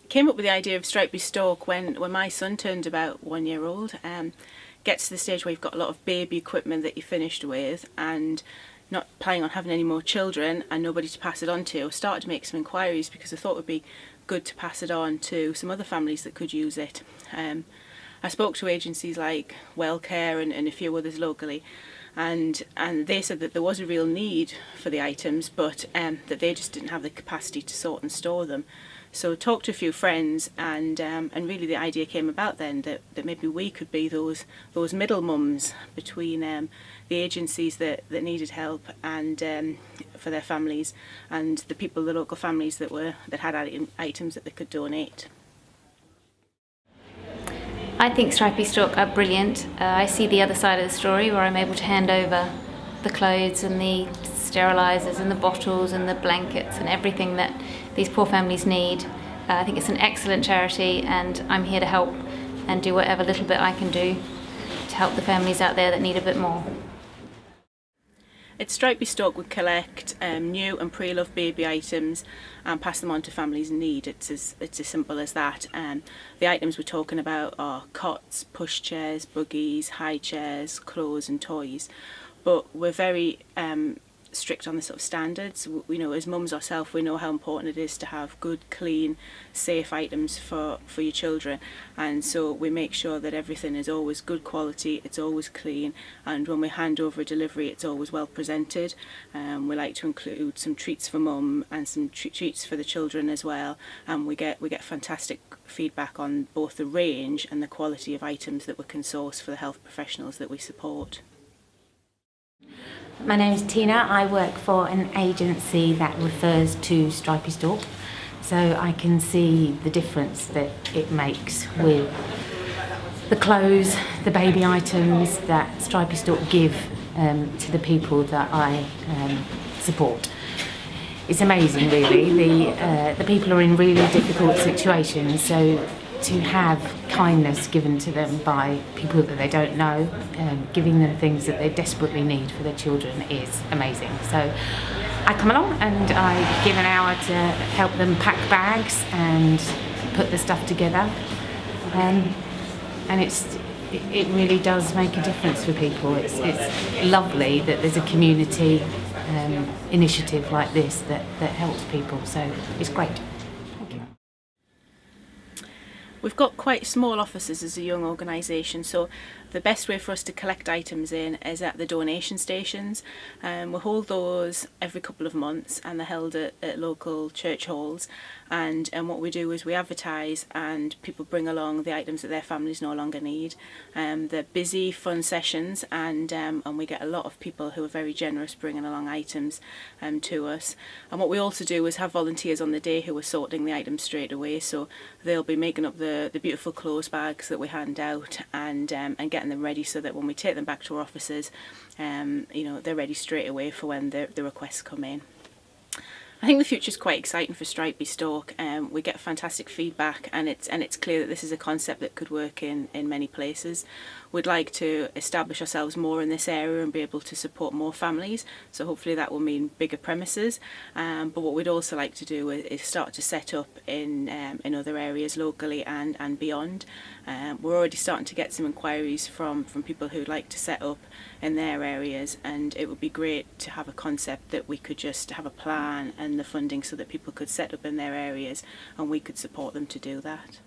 Came up with the idea of Stripey Stork when my son turned about 1 year old. Gets to the stage where you've got a lot of baby equipment that you're finished with and not planning on having any more children and nobody to pass it on to. I started to make some inquiries because I thought it would be good to pass it on to some other families that could use it. I spoke to agencies like Wellcare and a few others locally, and they said that there was a real need for the items, but that they just didn't have the capacity to sort and store them. So I talked to a few friends, and really the idea came about then that maybe we could be those middle mums between the agencies that needed help and for their families, and the people, the local families that had items that they could donate. I think Stripey Stork are brilliant. I see the other side of the story where I'm able to hand over the clothes and the sterilisers and the bottles and the blankets and everything that these poor families need. I think it's an excellent charity, and I'm here to help and do whatever little bit I can do to help the families out there that need a bit more. At Stripey Stork we collect new and pre-loved baby items and pass them on to families in need. It's as simple as that. The items we're talking about are cots, pushchairs, buggies, high chairs, clothes and toys. But we're very strict on the sort of standards. We know as mums ourselves, we know how important it is to have good, clean, safe items for your children, and so we make sure that everything is always good quality, it's always clean, and when we hand over a delivery it's always well presented. We like to include some treats for mum and some treats for the children as well, and we get fantastic feedback on both the range and the quality of items that we can source for the health professionals that we support. My name is Tina. I work for an agency that refers to Stripey Stork, so I can see the difference that it makes with the clothes, the baby items that Stripey Stork give to the people that I support. It's amazing, really. The people are in really difficult situations, so to have kindness given to them by people that they don't know, giving them things that they desperately need for their children is amazing. So I come along and I give an hour to help them pack bags and put the stuff together, and it really does make a difference for people. It's lovely that there's a community initiative like this that helps people, so it's great. We've got quite small offices as a young organisation, so the best way for us to collect items in is at the donation stations. We hold those every couple of months, and they're held at local church halls, and what we do is we advertise and people bring along the items that their families no longer need. They're busy, fun sessions, and we get a lot of people who are very generous bringing along items to us. And what we also do is have volunteers on the day who are sorting the items straight away, so they'll be making up the beautiful clothes bags that we hand out and getting them ready so that when we take them back to our offices, they're ready straight away for when the requests come in. I think the future is quite exciting for Stripey Stork. We get fantastic feedback, and it's clear that this is a concept that could work in many places. We'd like to establish ourselves more in this area and be able to support more families, so hopefully that will mean bigger premises. But what we'd also like to do is start to set up in other areas locally and beyond. We're already starting to get some inquiries from people who'd like to set up in their areas, and it would be great to have a concept that we could just have a plan and the funding so that people could set up in their areas and we could support them to do that.